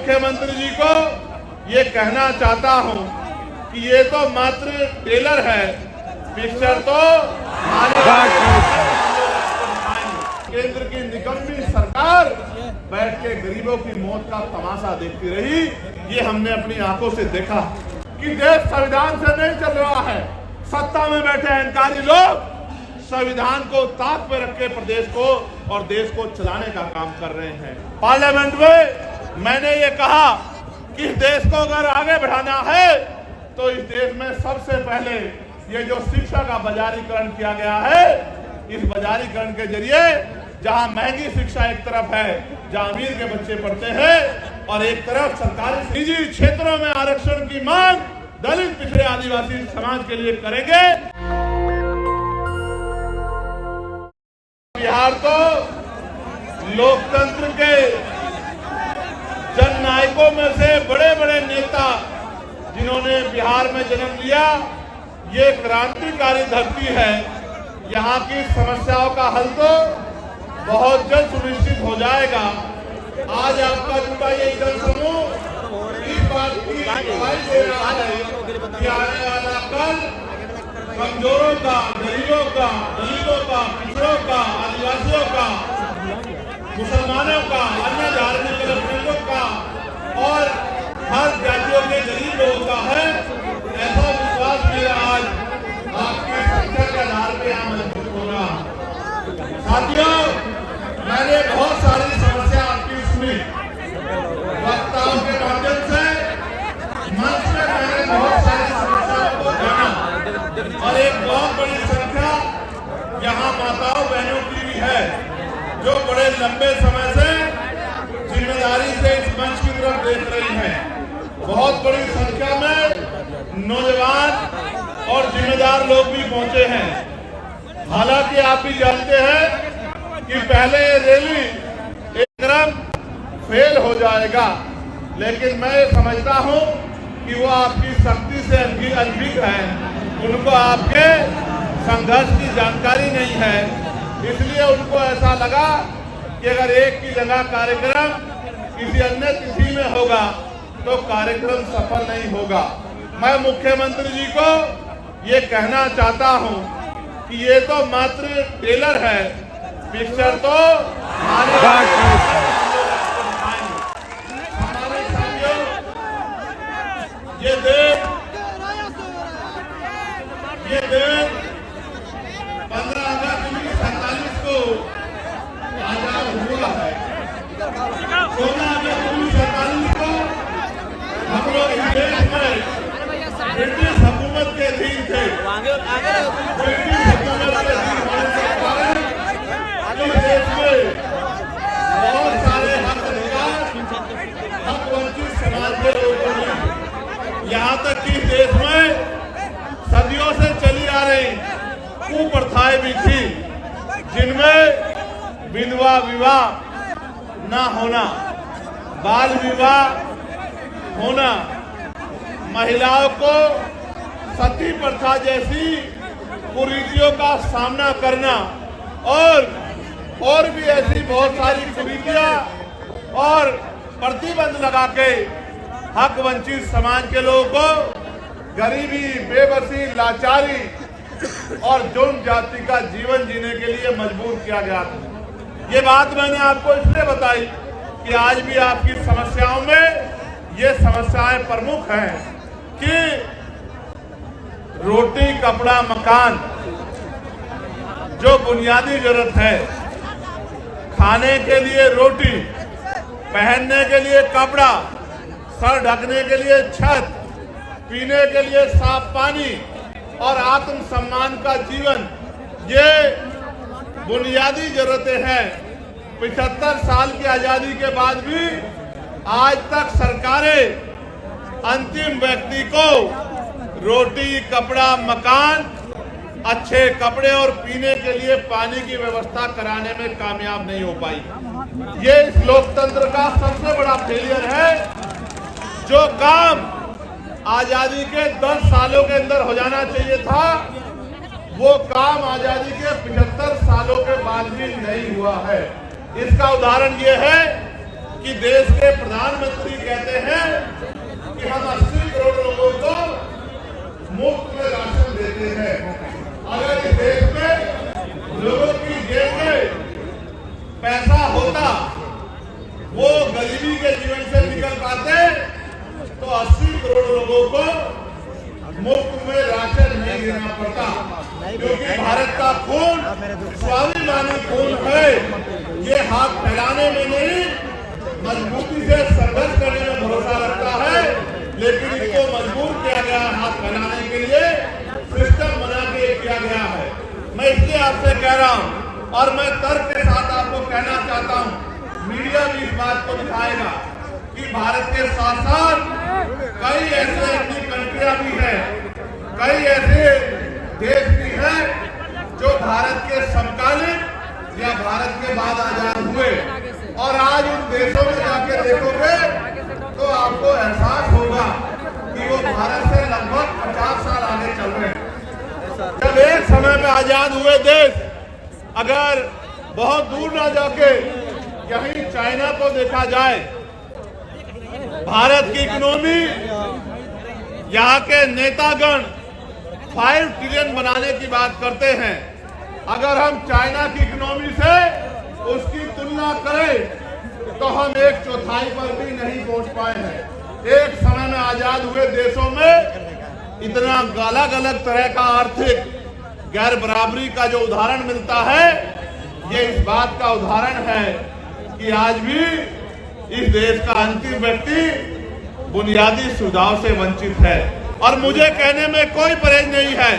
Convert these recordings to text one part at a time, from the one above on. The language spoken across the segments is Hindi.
मुख्यमंत्री जी को ये कहना चाहता हूं कि ये तो मात्र ट्रेलर है, पिक्चर तो केंद्र की निकम्मी सरकार बैठ के गरीबों की मौत का तमाशा देखती रही। ये हमने अपनी आंखों से देखा कि देश संविधान से नहीं चल रहा है। सत्ता में बैठे अहंकारी लोग संविधान को ताक पे रख के प्रदेश को और देश को चलाने का काम कर रहे हैं। पार्लियामेंट में मैंने ये कहा कि इस देश को अगर आगे बढ़ाना है तो इस देश में सबसे पहले ये जो शिक्षा का बाजारीकरण किया गया है, इस बाजारीकरण के जरिए जहां महंगी शिक्षा एक तरफ है, जहां अमीर के बच्चे पढ़ते हैं, और एक तरफ सरकारी निजी क्षेत्रों में आरक्षण की मांग दलित पिछड़े आदिवासी समाज के लिए करेंगे। बिहार तो लोकतंत्र के जननायकों में से बड़े बड़े नेता जिन्होंने बिहार में जन्म लिया, ये क्रांतिकारी धरती है। यहाँ की समस्याओं का हल तो बहुत जल्द सुनिश्चित हो जाएगा। आज आपका जुटा ये जन समूह इस बात की गवाही दे रहा है कि आने वाला कल कमजोरों का, गरीबों का, दलितों का, पिछड़ों का, आदिवासियों का, मुसलमानों का, अन्य धार्मिक अल्पसंख्यकों का और हर जातियों के गरीब लोगों का है। ऐसा विश्वास मेरा आज आपकी संख्या के आधार पर यहाँ मजबूत होगा। साथियों, मैंने बहुत सारी समस्या आपकी सुनी, वक्ताओं के माध्यम से मंच में मैंने बहुत सारी समस्याओं को जाना, और एक बहुत बड़ी संख्या यहाँ माताओं बहनों की भी है जो बड़े लंबे समय से जिम्मेदारी से इस मंच की तरफ देख रही हैं। बहुत बड़ी संख्या में नौजवान और जिम्मेदार लोग भी पहुंचे हैं। हालांकि आप भी जानते हैं कि पहले ये रैली एकदम फेल हो जाएगा, लेकिन मैं समझता हूं कि वो आपकी शक्ति से अनभिज्ञ है, उनको आपके संघर्ष की जानकारी नहीं है, इसलिए उनको ऐसा लगा कि अगर एक की जगह कार्यक्रम किसी अन्य तिथि में होगा तो कार्यक्रम सफल नहीं होगा। मैं मुख्यमंत्री जी को ये कहना चाहता हूं कि ये तो मात्र ट्रेलर है, पिक्चर तो हमारे साथियों, ये देश 15 अगस्त 1947 को आजाद हुआ है। 16 अगस्त 1947 को हम लोग इस देश में ब्रिटिश हुकूमत के अधीन थे। ब्रिटिश हुकूमत के अधीन होने के कारण इस देश में बहुत सारे हक अधिकार हक वंचित समाज के लोगों ने, यहाँ तक कि देश में सदियों से चली आ रही कुप्रथाएं भी थी, जिनमें विधवा विवाह न होना, बाल विवाह होना, महिलाओं को सती प्रथा जैसी कुरीतियों का सामना करना, और भी ऐसी बहुत सारी कुरीतियां और प्रतिबंध लगा के हक वंचित समाज के लोगों को गरीबी, बेबसी, लाचारी और जुर्म जाति का जीवन जीने के लिए मजबूर किया गया था। ये बात मैंने आपको इसलिए बताई कि आज भी आपकी समस्याओं में ये समस्याएं प्रमुख हैं कि रोटी, कपड़ा, मकान जो बुनियादी जरूरत है, खाने के लिए रोटी, पहनने के लिए कपड़ा, सर ढकने के लिए छत, पीने के लिए साफ पानी और आत्म सम्मान का जीवन, ये बुनियादी जरूरतें हैं। 75 साल की आजादी के बाद भी आज तक सरकारें अंतिम व्यक्ति को रोटी, कपड़ा, मकान, अच्छे कपड़े और पीने के लिए पानी की व्यवस्था कराने में कामयाब नहीं हो पाई। ये इस लोकतंत्र का सबसे बड़ा फेलियर है। जो काम आजादी के 10 सालों के अंदर हो जाना चाहिए था, वो काम आजादी के 75 सालों के बाद भी नहीं हुआ है। इसका उदाहरण ये है कि देश के प्रधानमंत्री कहते हैं कि हम 80 करोड़ लोगों को मुफ्त में राशन देते हैं। अगर इस देश में लोगों की जेब में पैसा होता, वो गरीबी के जीवन से निकल पाते, तो 80 करोड़ लोगों को मुफ्त में राशन नहीं देना पड़ता। क्योंकि भारत का खून स्वाभिमानी खून है। ये हाथ फैलाने में नहीं, मजबूती से संघर्ष करने में भरोसा रखता है, लेकिन इसको मजबूर किया गया हाथ फैलाने के लिए, सिस्टम बना के किया गया है। मैं इसलिए आपसे कह रहा हूं और मैं तर्क के साथ आपको कहना चाहता हूं, मीडिया भी इस बात को दिखाएगा कि भारत के साथ साथ कई ऐसे अपनी कंट्रियां भी हैं, कई ऐसे देश भी हैं जो भारत के समकालीन या भारत के बाद आजाद हुए, और आज उन देशों में जाके देखोगे तो आपको एहसास होगा कि वो भारत से लगभग 50 साल आगे चल रहे हैं। जब एक समय में आजाद हुए देश अगर बहुत दूर ना जाके कहीं चाइना को देखा जाए, भारत की इकोनॉमी, यहाँ के नेतागण 5 ट्रिलियन बनाने की बात करते हैं। अगर हम चाइना की इकोनॉमी से उसकी तुलना करें तो हम 1/4 पर भी नहीं पहुंच पाए हैं। एक समय में आजाद हुए देशों में इतना अलग अलग तरह का आर्थिक गैर बराबरी का जो उदाहरण मिलता है, ये इस बात का उदाहरण है कि आज भी इस देश का अंतिम व्यक्ति बुनियादी सुविधाओं से वंचित है। और मुझे कहने में कोई परहेज नहीं है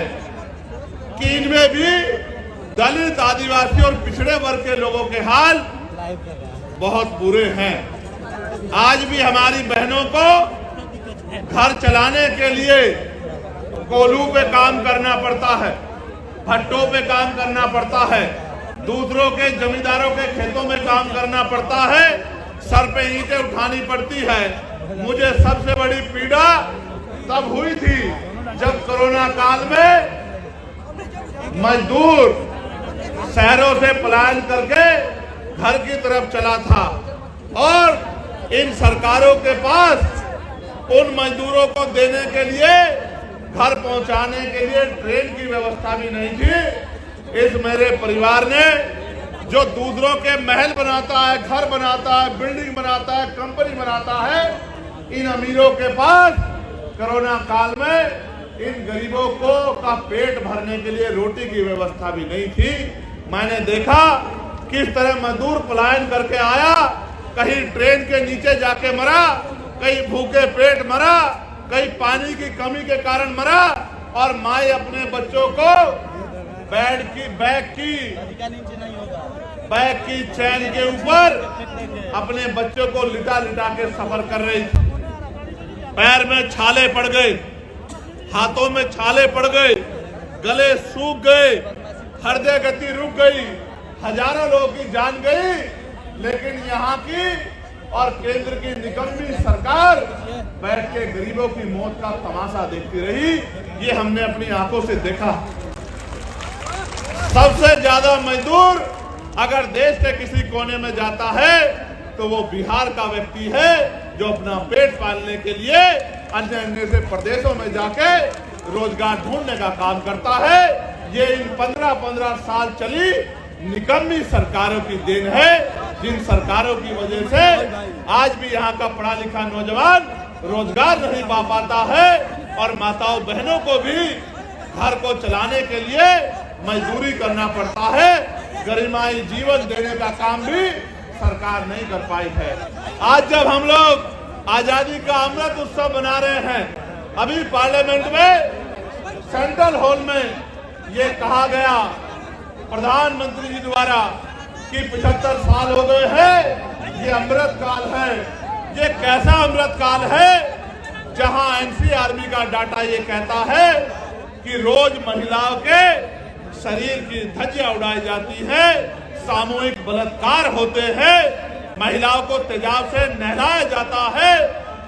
कि इनमें भी दलित, आदिवासी और पिछड़े वर्ग के लोगों के हाल बहुत बुरे हैं। आज भी हमारी बहनों को घर चलाने के लिए कोल्हू पे काम करना पड़ता है, भट्टों पे काम करना पड़ता है, दूसरों के जमींदारों के खेतों में काम करना पड़ता है, सर पे ईंटें उठानी पड़ती है। मुझे सबसे बड़ी पीड़ा तब हुई थी जब कोरोना काल में मजदूर शहरों से पलायन करके घर की तरफ चला था, और इन सरकारों के पास उन मजदूरों को देने के लिए, घर पहुंचाने के लिए ट्रेन की व्यवस्था भी नहीं थी। इस मेरे परिवार ने जो दूसरों के महल बनाता है, घर बनाता है, बिल्डिंग बनाता है, कंपनी बनाता है, इन अमीरों के पास कोरोना काल में इन गरीबों को का पेट भरने के लिए रोटी की व्यवस्था भी नहीं थी। मैंने देखा किस तरह मजदूर पलायन करके आया, कहीं ट्रेन के नीचे जाके मरा, कहीं भूखे पेट मरा, कहीं पानी की कमी के कारण मरा, और माए अपने बच्चों को बैग की चैन के ऊपर अपने बच्चों को लिटा लिटा के सफर कर रही थी। पैर में छाले पड़ गए, हाथों में छाले पड़ गए, गले सूख गए, हृदय गति रुक गई, हजारों लोगों की जान गई। लेकिन यहाँ की और केंद्र की निकम्मी सरकार बैठ के गरीबों की मौत का तमाशा देखती रही। ये हमने अपनी आंखों से देखा। सबसे ज्यादा मजदूर अगर देश के किसी कोने में जाता है तो वो बिहार का व्यक्ति है, जो अपना पेट पालने के लिए अन्य अन्य से प्रदेशों में जाके रोजगार ढूंढने का काम करता है। ये इन 15-15 साल चली निकम्मी सरकारों की देन है, जिन सरकारों की वजह से आज भी यहाँ का पढ़ा लिखा नौजवान रोजगार नहीं पा पाता है, और माताओं बहनों को भी घर को चलाने के लिए मजदूरी करना पड़ता है। गरिमाई जीवन देने का काम भी सरकार नहीं कर पाई है। आज जब हम लोग आजादी का अमृत उत्सव मना रहे हैं, अभी पार्लियामेंट में सेंट्रल हॉल में ये कहा गया प्रधानमंत्री जी द्वारा कि 75 साल हो गए हैं, ये अमृत काल है। ये कैसा अमृत काल है जहां एनसीआरबी का डाटा ये कहता है कि रोज महिलाओं के शरीर की धज्जियां उड़ाई जाती है, सामूहिक बलात्कार होते हैं, महिलाओं को तेजाब से नहलाया जाता है,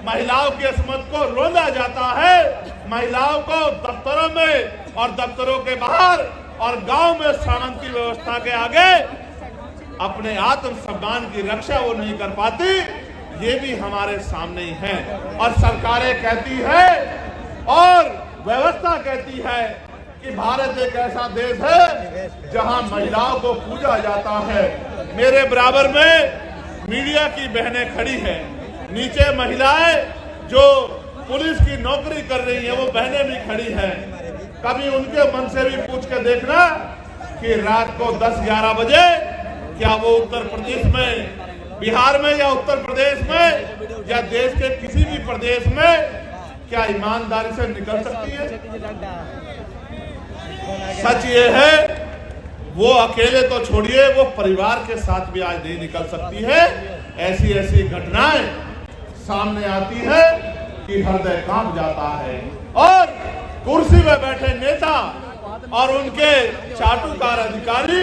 महिलाओं की अस्मत को रोंदा जाता है, महिलाओं को दफ्तरों में और दफ्तरों के बाहर और गांव में सामान की व्यवस्था के आगे अपने आत्म सम्मान की रक्षा वो नहीं कर पाती। ये भी हमारे सामने ही है। और सरकारें कहती है और व्यवस्था कहती है कि भारत एक ऐसा देश है जहां महिलाओं को पूजा जाता है। मेरे बराबर में मीडिया की बहनें खड़ी हैं, नीचे महिलाएं जो पुलिस की नौकरी कर रही हैं वो बहनें भी खड़ी हैं। कभी उनके मन से भी पूछ के देखना कि रात को 10-11 बजे क्या वो उत्तर प्रदेश में, बिहार में या उत्तर प्रदेश में या देश के किसी भी प्रदेश में क्या ईमानदारी से निकल सकती है? सच ये है वो अकेले तो छोड़िए, वो परिवार के साथ भी आज नहीं निकल सकती है। ऐसी ऐसी घटनाएं सामने आती है कि हृदय कांप जाता है। और कुर्सी में बैठे नेता और उनके चाटुकार अधिकारी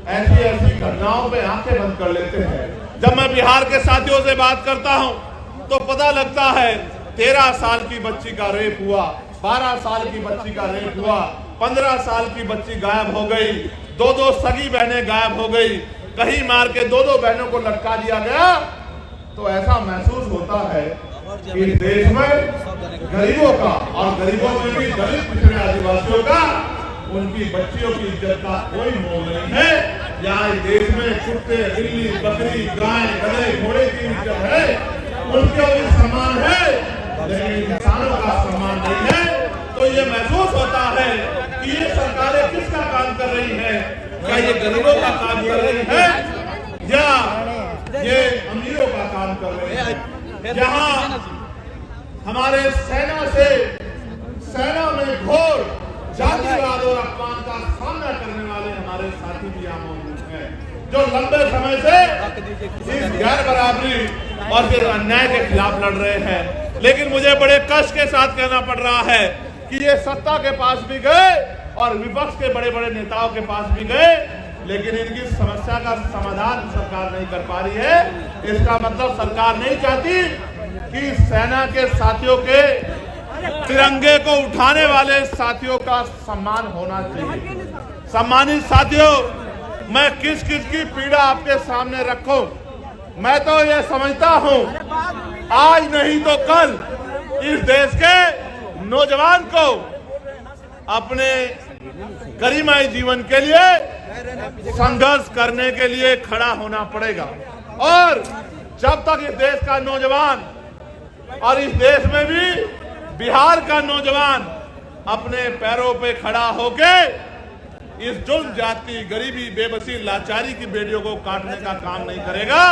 ऐसी ऐसी घटनाओं पे आंखें बंद कर लेते हैं। जब मैं बिहार के साथियों से बात करता हूं तो पता लगता है 13 साल की बच्ची का रेप हुआ, 12 साल की बच्ची का रेप हुआ, 15 साल की बच्ची गायब हो गई, 2 सगी बहनें गायब हो गई, कहीं मार के 2 बहनों को लटका दिया गया। तो ऐसा महसूस होता है कि देश में गरीबों का, और गरीबों में भी दलित पिछड़े आदिवासियों का, उनकी बच्चियों की इज्जत का कोई मोल नहीं है। यहाँ देश में कुत्ते, बिल्ली, बकरी, गाय, गधे, घोड़े की इज्जत है, उनका भी सम्मान है, लेकिन इंसानों का सम्मान नहीं है। तो ये महसूस होता है कि ये सरकारें किसका काम कर रही है? क्या ये गरीबों का काम कर रही है या ये अमीरों का काम कर रही है? जहां हमारे सेना में घोर जातिवाद और अपमान का सामना करने वाले हमारे साथी भी यहाँ मौजूद हैं, जो लंबे समय से इस गैर बराबरी और फिर अन्याय के खिलाफ लड़ रहे हैं। लेकिन मुझे बड़े कष्ट के साथ कहना पड़ रहा है कि ये सत्ता के पास भी गए और विपक्ष के बड़े बड़े नेताओं के पास भी गए, लेकिन इनकी समस्या का समाधान सरकार नहीं कर पा रही है। इसका मतलब सरकार नहीं चाहती कि सेना के साथियों के तिरंगे को उठाने वाले साथियों का सम्मान होना चाहिए। सम्मानित साथियों, मैं किस किस की पीड़ा आपके सामने रखूं? मैं तो ये समझता हूं आज नहीं तो कल इस देश के नौजवान को अपने गरिमाई जीवन के लिए संघर्ष करने के लिए खड़ा होना पड़ेगा। और जब तक इस देश का नौजवान और इस देश में भी बिहार का नौजवान अपने पैरों पे खड़ा होके इस जुल्म जाति, गरीबी, बेबसी, लाचारी की बेड़ियों को काटने का काम नहीं करेगा,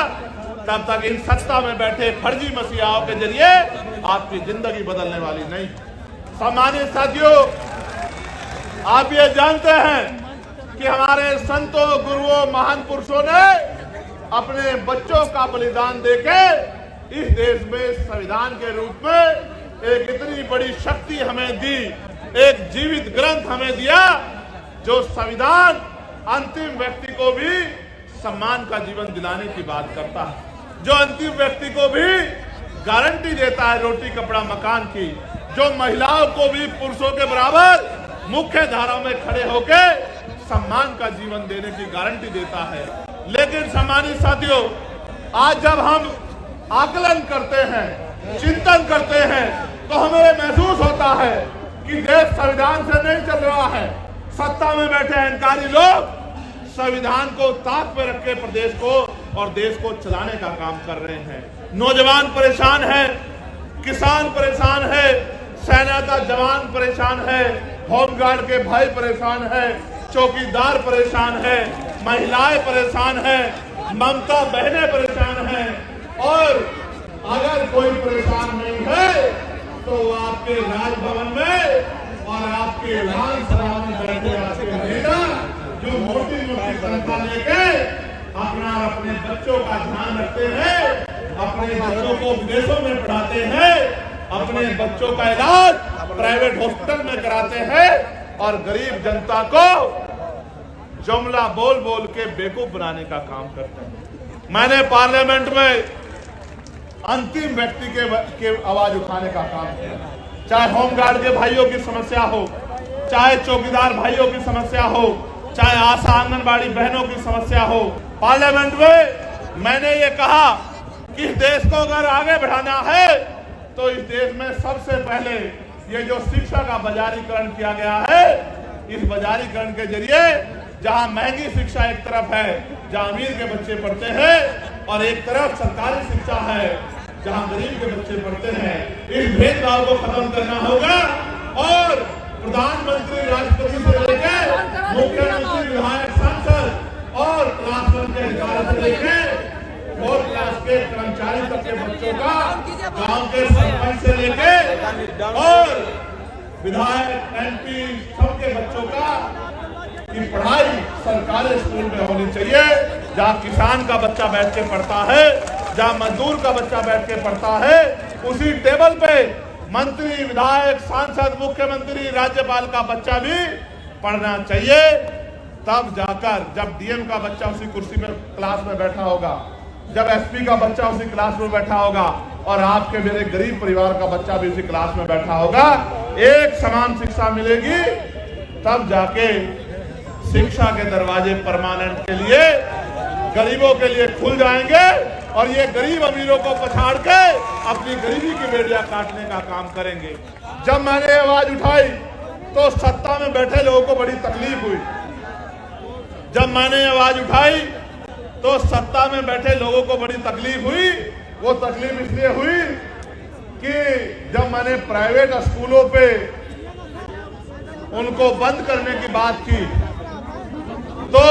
तब तक इन सत्ता में बैठे फर्जी मसीहाओं के जरिए आपकी जिंदगी बदलने वाली नहीं। सम्मानित साथियों, आप ये जानते हैं कि हमारे संतों, गुरुओं, महान पुरुषों ने अपने बच्चों का बलिदान देके इस देश में संविधान के रूप में एक इतनी बड़ी शक्ति हमें दी, एक जीवित ग्रंथ हमें दिया जो संविधान अंतिम व्यक्ति को भी सम्मान का जीवन दिलाने की बात करता है, जो अंतिम व्यक्ति को भी गारंटी देता है रोटी, कपड़ा, मकान की, जो महिलाओं को भी पुरुषों के बराबर मुख्य धारा में खड़े होकर सम्मान का जीवन देने की गारंटी देता है। लेकिन सम्मानित साथियों, आज जब हम आकलन करते हैं, चिंतन करते हैं, तो हमें महसूस होता है कि देश संविधान से नहीं चल रहा है। सत्ता में बैठे अहंकारी लोग संविधान को ताक पे रख के प्रदेश को और देश को चलाने का काम कर रहे हैं। नौजवान परेशान है, किसान परेशान है, सेना का जवान परेशान है, होमगार्ड के भाई परेशान है, चौकीदार परेशान है, महिलाएं परेशान है, ममता बहनें परेशान है। और अगर कोई परेशान नहीं है तो आपके राजभवन में और आपके विधानसभा में बैठे आपके नेता जो मोटी मोटी तनख्वाह लेके अपने बच्चों का ध्यान रखते हैं, अपने बच्चों को विदेशों में पढ़ाते हैं, अपने बच्चों का इलाज प्राइवेट हॉस्पिटल में कराते हैं और गरीब जनता को जुमला बोल बोल के बेवकूफ बनाने का काम करते हैं। मैंने पार्लियामेंट में अंतिम व्यक्ति के आवाज उठाने का काम किया, चाहे होमगार्ड के भाइयों की समस्या हो, चाहे चौकीदार भाइयों की समस्या हो, चाहे आशा आंगनबाड़ी बहनों की समस्या हो। पार्लियामेंट में मैंने ये कहा कि इस देश को अगर आगे बढ़ाना है तो इस देश में सबसे पहले ये जो शिक्षा का बाजारीकरण किया गया है, इस बाजारीकरण के जरिए जहां महंगी शिक्षा एक तरफ है जहां अमीर के बच्चे पढ़ते हैं और एक तरफ सरकारी शिक्षा है जहां गरीब के बच्चे पढ़ते हैं, इस भेदभाव को खत्म करना होगा। और प्रधानमंत्री, राष्ट्रपति से लेकर मुख्यमंत्री, विधायक, सांसद और क्लास वन के अधिकारी से लेकर और क्लास के कर्मचारी तक के बच्चों का, गांव के सरपंच से लेकर और विधायक, MP सबके बच्चों का की पढ़ाई सरकारी स्कूल में होनी चाहिए, जहां किसान का बच्चा बैठ के पढ़ता है, जहां मजदूर का बच्चा बैठ के पढ़ता है, उसी टेबल पे मंत्री, विधायक, सांसद, मुख्यमंत्री, राज्यपाल का बच्चा भी पढ़ना चाहिए। तब जाकर जब DM का बच्चा उसी कुर्सी में क्लास में बैठा होगा, जब SP का बच्चा उसी क्लास में बैठा होगा और आपके मेरे गरीब परिवार का बच्चा भी उसी क्लास में बैठा होगा, एक समान शिक्षा मिलेगी, तब जाके शिक्षा के दरवाजे परमानेंट के लिए, गरीबों के लिए खुल जाएंगे और ये गरीब अमीरों को पछाड़ के अपनी गरीबी की बेड़ियां काटने का काम करेंगे। जब मैंने आवाज उठाई तो सत्ता में बैठे लोगों को बड़ी तकलीफ हुई। जब मैंने आवाज उठाई तो सत्ता में बैठे लोगों को बड़ी तकलीफ हुई। वो तकलीफ इसलिए हुई कि जब मैंने प्राइवेट स्कूलों पे उनको बंद करने की बात की तो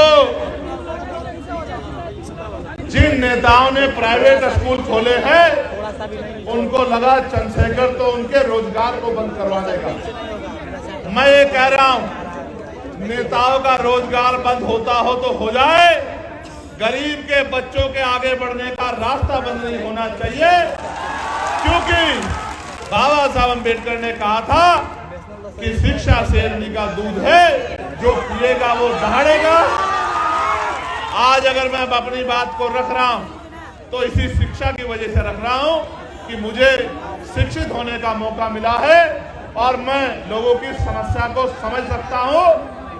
जिन नेताओं ने प्राइवेट स्कूल खोले हैं उनको लगा चंद्रशेखर तो उनके रोजगार को बंद करवा देगा। मैं ये कह रहा हूं, नेताओं का रोजगार बंद होता हो तो हो जाए, गरीब के बच्चों के आगे बढ़ने का रास्ता बंद नहीं होना चाहिए, क्योंकि बाबा साहब अम्बेडकर ने कहा था कि शिक्षा शेरनी का दूध है, जो पिएगा वो दहाड़ेगा। आज अगर मैं अपनी बात को रख रहा हूं तो इसी शिक्षा की वजह से रख रहा हूं कि मुझे शिक्षित होने का मौका मिला है और मैं लोगों की समस्या को समझ सकता हूं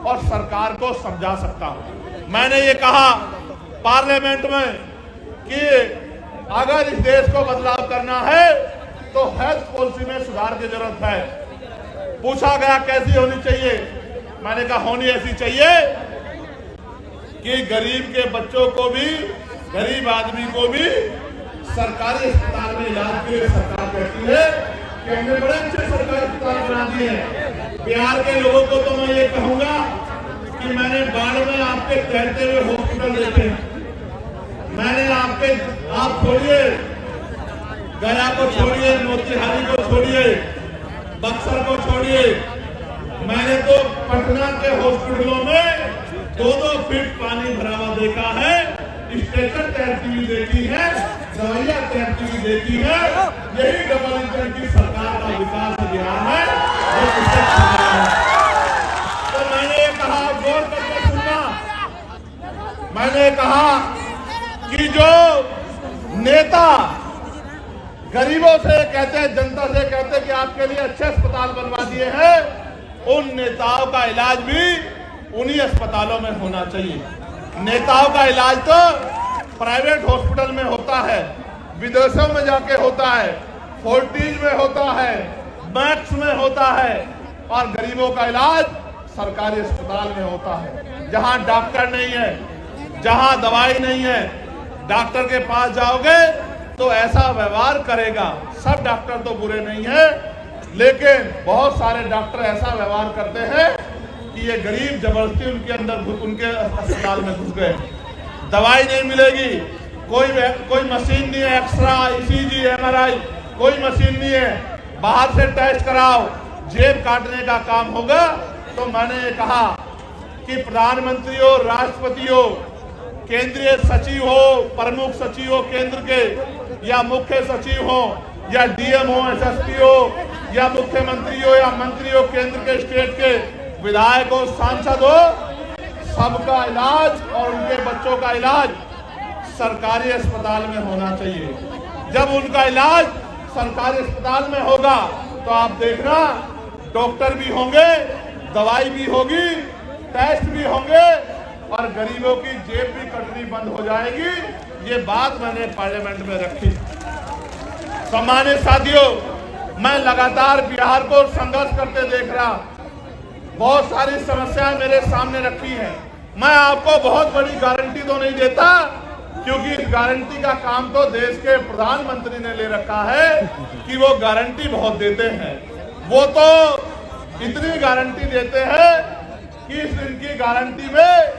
और सरकार को समझा सकता हूं। मैंने ये कहा पार्लियामेंट में कि अगर इस देश को बदलाव करना है तो हेल्थ पॉलिसी में सुधार की जरूरत है। पूछा गया कैसी होनी चाहिए, मैंने कहा होनी ऐसी चाहिए कि गरीब के बच्चों को भी, गरीब आदमी को भी सरकारी अस्पताल में इलाज के लिए सरकार कहती है कि हमने बड़े अच्छे सरकारी अस्पताल बना दिए हैं। बिहार के लोगों को तो मैं ये कहूंगा कि मैंने बाढ़ में आपके कहते हुए हॉस्पिटल देखे, मैंने आप छोड़िए गया को छोड़िए, मोतिहारी को छोड़िए, बक्सर को छोड़िए, मैंने तो पटना के हॉस्पिटलों में 2-2 फीट पानी भरा हुआ देखा है, स्ट्रेचर तैरती हुई देखी है, दवाइयां तैरती हुई देखी है। यही डबल इंजन की सरकार का विकास अभियान है। तो मैंने कहा, गौर करके सुनना, मैंने कहा कि जो नेता गरीबों से कहते हैं, जनता से कहते हैं कि आपके लिए अच्छे अस्पताल बनवा दिए हैं, उन नेताओं का इलाज भी उन्हीं अस्पतालों में होना चाहिए। नेताओं का इलाज तो प्राइवेट हॉस्पिटल में होता है, विदेशों में जाके होता है, फोर्टिज में होता है, मैक्स में होता है, और गरीबों का इलाज सरकारी अस्पताल में होता है, जहां डॉक्टर नहीं है, जहां दवाई नहीं है। डॉक्टर के पास जाओगे तो ऐसा व्यवहार करेगा। सब डॉक्टर तो बुरे नहीं है, लेकिन बहुत सारे डॉक्टर ऐसा व्यवहार करते हैं कि ये गरीब जबरदस्ती उनके अस्पताल में घुस गए। दवाई नहीं मिलेगी, कोई मशीन नहीं है, एक्सरा, ECG, MRI, कोई मशीन नहीं है, बाहर से टेस्ट कराओ, जेब काटने का काम होगा। तो मैंने ये कहा कि प्रधानमंत्री हो, राष्ट्रपति हो, केंद्रीय सचिव हो, प्रमुख सचिव हो केंद्र के, या मुख्य सचिव हो, या DM हो, SSP हो, या मुख्यमंत्री हो, या मंत्री हो केंद्र के, स्टेट के, विधायक हो, सांसद हो, सबका इलाज और उनके बच्चों का इलाज सरकारी अस्पताल में होना चाहिए। जब उनका इलाज सरकारी अस्पताल में होगा तो आप देखना डॉक्टर भी होंगे, दवाई भी होगी, टेस्ट भी होंगे, और गरीबों की जेब भी कटनी बंद हो जाएगी। ये बात मैंने पार्लियामेंट में रखी। सम्मानित साथियों, मैं लगातार बिहार को संघर्ष करते देख रहा, बहुत सारी समस्याएं मेरे सामने रखी हैं। मैं आपको बहुत बड़ी गारंटी तो नहीं देता, क्योंकि इस गारंटी का काम तो देश के प्रधानमंत्री ने ले रखा है कि वो गारंटी बहुत देते हैं। वो तो इतनी गारंटी देते हैं कि इनकी गारंटी में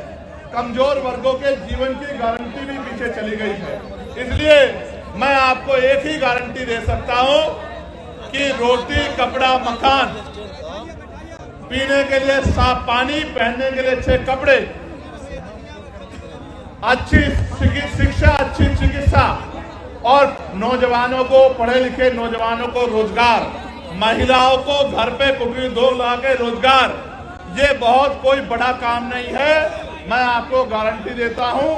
कमजोर वर्गों के जीवन की गारंटी भी पीछे चली गई है। इसलिए मैं आपको एक ही गारंटी दे सकता हूं कि रोटी, कपड़ा, मकान, पीने के लिए साफ पानी, पहनने के लिए अच्छे कपड़े, अच्छी शिक्षा, अच्छी चिकित्सा और नौजवानों को, पढ़े लिखे नौजवानों को रोजगार, महिलाओं को घर पे कुटी 2 लाख के रोजगार, ये बहुत कोई बड़ा काम नहीं है। मैं आपको गारंटी देता हूं,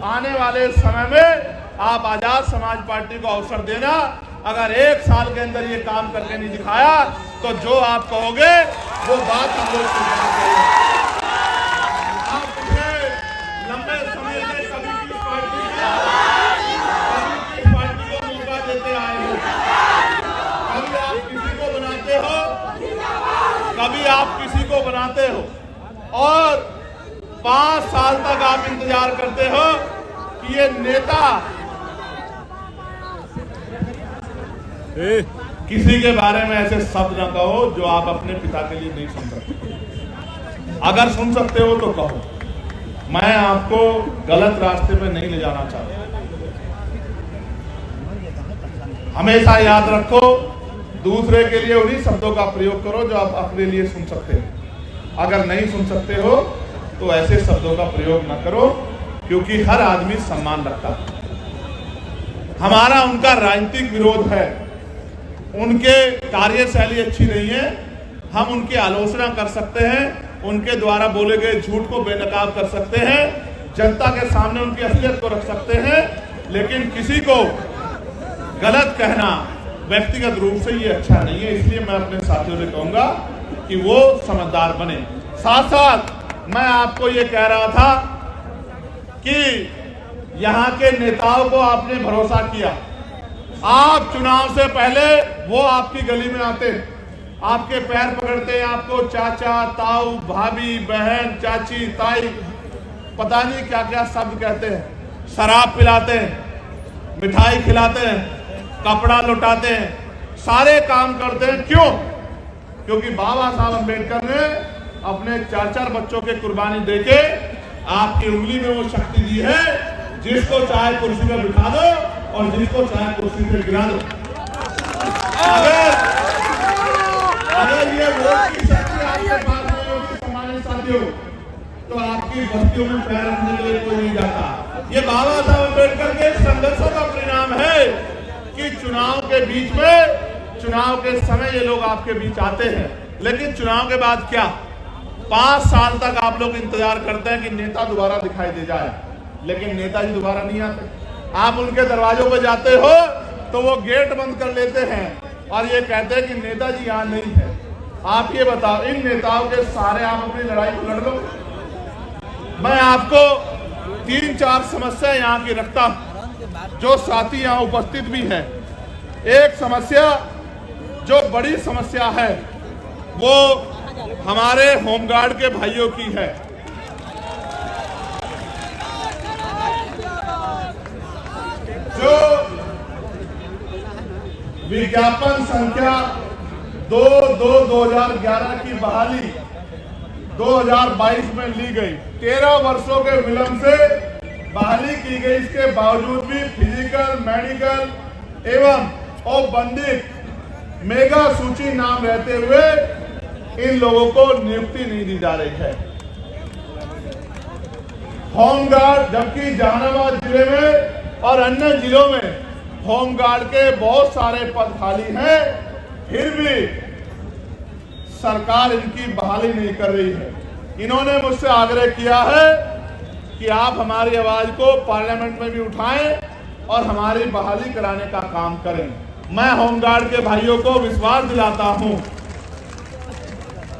आने वाले समय में आप आजाद समाज पार्टी को अवसर देना। अगर 1 साल के अंदर ये काम करके नहीं दिखाया तो जो आप कहोगे वो बात हम लोग लंबे समय से कभी किस पार्टी को मौका देते आए हो, कभी आप किसी को बनाते हो, कभी आप किसी को बनाते हो, और 5 साल तक आप इंतजार करते हो कि ये नेता किसी के बारे में ऐसे शब्द ना कहो जो आप अपने पिता के लिए नहीं सुन सकते। अगर सुन सकते हो तो कहो। मैं आपको गलत रास्ते पे नहीं ले जाना चाहता। हमेशा याद रखो, दूसरे के लिए उन्हीं शब्दों का प्रयोग करो जो आप अपने लिए सुन सकते हो। अगर नहीं सुन सकते हो तो ऐसे शब्दों का प्रयोग ना करो, क्योंकि हर आदमी सम्मान रखता है। हमारा उनका राजनीतिक विरोध है, उनके कार्यशैली अच्छी नहीं है, हम उनकी आलोचना कर सकते हैं, उनके द्वारा बोले गए झूठ को बेनकाब कर सकते हैं, जनता के सामने उनकी असलियत को रख सकते हैं, लेकिन किसी को गलत कहना व्यक्तिगत रूप से ये अच्छा नहीं है। इसलिए मैं अपने साथियों से कहूंगा कि वो समझदार बने। साथ साथ मैं आपको ये कह रहा था कि यहाँ के नेताओं को आपने भरोसा किया। आप चुनाव से पहले वो आपकी गली में आते, आपके पैर पकड़ते, आपको चाचा, ताऊ, भाभी, बहन, चाची, ताई, पता नहीं क्या क्या शब्द कहते हैं, शराब पिलाते हैं, मिठाई खिलाते हैं, कपड़ा लुटाते हैं, सारे काम करते हैं। क्यों? क्योंकि बाबा साहब अम्बेडकर ने अपने 4-4 बच्चों के कुर्बानी देके आपकी उंगली में वो शक्ति दी है, जिसको चाहे कुर्सी में बिठा दो और जिसको चाहे कुर्सी से गिरा दो। अगर ये वोट की शक्ति आपके पास नहीं होगी सम्मानित साथियों, तो आपकी बस्तियों में पैर रखने के लिए कोई नहीं जाता। ये बाबा साहब अम्बेडकर के संघर्षों का परिणाम है कि चुनाव के बीच में, चुनाव के समय ये लोग आपके बीच आते हैं, लेकिन चुनाव के बाद क्या? 5 साल तक आप लोग इंतजार करते हैं कि नेता दोबारा दिखाई दे जाए, लेकिन नेताजी दोबारा नहीं आते। आप उनके दरवाजों पर जाते हो तो वो गेट बंद कर लेते हैं और ये कहते हैं कि नेताजी यहाँ नहीं है। आप ये बताओ, इन नेताओं के सारे आप अपनी लड़ाई को लड़ लो। मैं आपको 3-4 समस्या यहाँ की रखता हूँ, जो साथी यहाँ उपस्थित भी हैं। एक समस्या जो बड़ी समस्या है वो हमारे होमगार्ड के भाइयों की है। जो विज्ञापन संख्या 2/2/2011 की बहाली 2022 में ली गई, 13 वर्षों के विलंब से बहाली की गई। इसके बावजूद भी फिजिकल, मेडिकल एवं औपबंधिक मेगा सूची नाम रहते हुए इन लोगों को नियुक्ति नहीं दी जा रही है। होमगार्ड, जबकि जहानाबाद जिले में और अन्य जिलों में होमगार्ड के बहुत सारे पद खाली हैं, फिर भी सरकार इनकी बहाली नहीं कर रही है। इन्होंने मुझसे आग्रह किया है कि आप हमारी आवाज को पार्लियामेंट में भी उठाएं और हमारी बहाली कराने का काम करें। मैं होमगार्ड के भाइयों को विश्वास दिलाता हूं,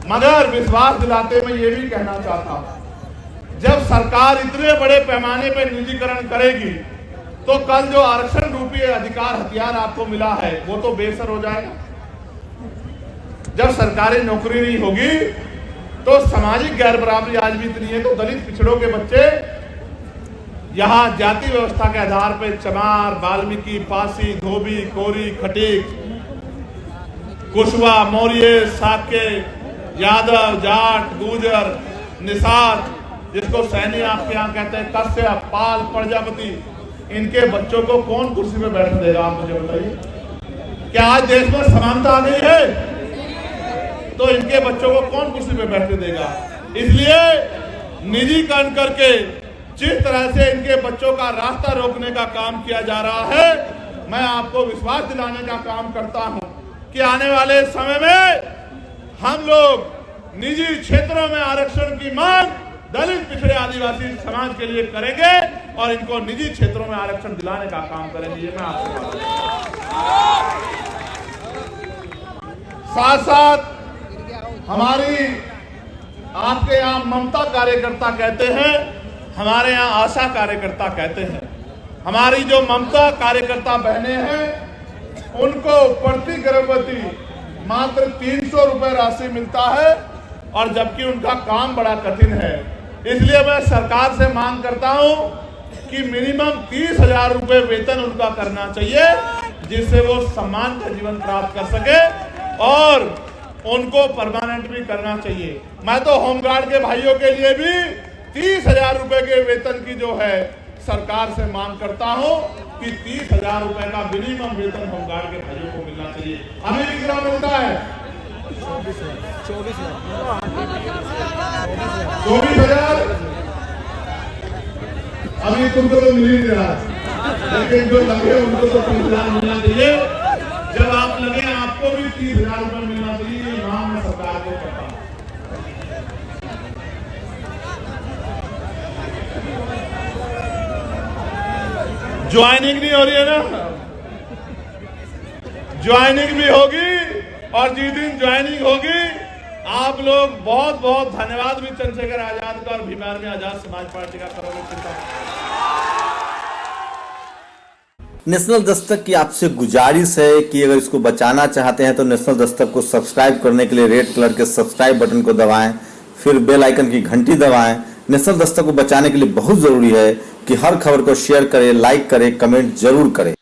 मगर विश्वास दिलाते मैं ये भी कहना चाहता हूं, जब सरकार इतने बड़े पैमाने पर निजीकरण करेगी तो कल जो आरक्षण रूपी अधिकार हथियार आपको मिला है वो तो बेअसर हो जाएगा। जब सरकारी नौकरी नहीं होगी तो सामाजिक गैर बराबरी आज भी इतनी है तो दलित पिछड़ों के बच्चे यहाँ जाति व्यवस्था के आधार पर चमार, वाल्मीकि, पासी, धोबी, कोरी, खटीक, कुशवा, मौर्य, साक्य, यादव, जाट, गुर्जर, निषाद, जिसको सैनी आपके यहाँ कहते हैं, कश्यप, पाल, प्रजापति, इनके बच्चों को कौन कुर्सी पे बैठने देगा? आप मुझे बताइए। क्या आज देश में समानता आ गई है? तो इनके बच्चों को कौन कुर्सी पे बैठने देगा? इसलिए निजीकरण करके जिस तरह से इनके बच्चों का रास्ता रोकने का काम किया जा रहा है, मैं आपको विश्वास दिलाने का काम करता हूं कि आने वाले समय में हम लोग निजी क्षेत्रों में आरक्षण की मांग दलित, पिछड़े, आदिवासी समाज के लिए करेंगे और इनको निजी क्षेत्रों में आरक्षण दिलाने का काम करेंगे। ये मैं आपसे साथ साथ हमारी आपके यहाँ ममता कार्यकर्ता कहते हैं, हमारे यहाँ आशा कार्यकर्ता कहते हैं। हमारी जो ममता कार्यकर्ता बहनें हैं उनको प्रति गर्भवती मात्र 300 रुपए राशि मिलता है और जबकि उनका काम बड़ा कठिन है। इसलिए मैं सरकार से मांग करता हूं कि मिनिमम 30,000 रुपए वेतन उनका करना चाहिए, जिससे वो सम्मान का जीवन प्राप्त कर सके और उनको परमानेंट भी करना चाहिए। मैं तो होमगार्ड के भाइयों के लिए भी 30,000 रुपए के वेतन की जो है सरकार से मांग करता हूं कि 30,000 रुपए का मिनिमम वेतन होमगार्ड के भाइयों को मिलना चाहिए। हमें कितना मिलता है? 24,000। अभी तुमको तो मिल ही नहीं रहा, लेकिन जो लगे उनको तो 30,000 मिलना चाहिए। जब आप लगे आपको भी 30,000 रुपए मिलना चाहिए। ये मांग मैं सरकार को करता हूं। ज्वाइनिंग नहीं हो रही है ना? ज्वाइनिंग भी होगी और जिस दिन ज्वाइनिंग होगी आप लोग बहुत बहुत धन्यवाद भी चंद्रशेखर आजाद का और भीम आर्मी आजाद समाज पार्टी का करोगे। नेशनल दस्तक की आपसे गुजारिश है कि अगर इसको बचाना चाहते हैं तो नेशनल दस्तक को सब्सक्राइब करने के लिए रेड कलर के सब्सक्राइब बटन को दबाएं, फिर बेल आइकन की घंटी दबाएं। नेशनल दस्तक को बचाने के लिए बहुत जरूरी है कि हर खबर को शेयर करें, लाइक करें, कमेंट जरूर करें।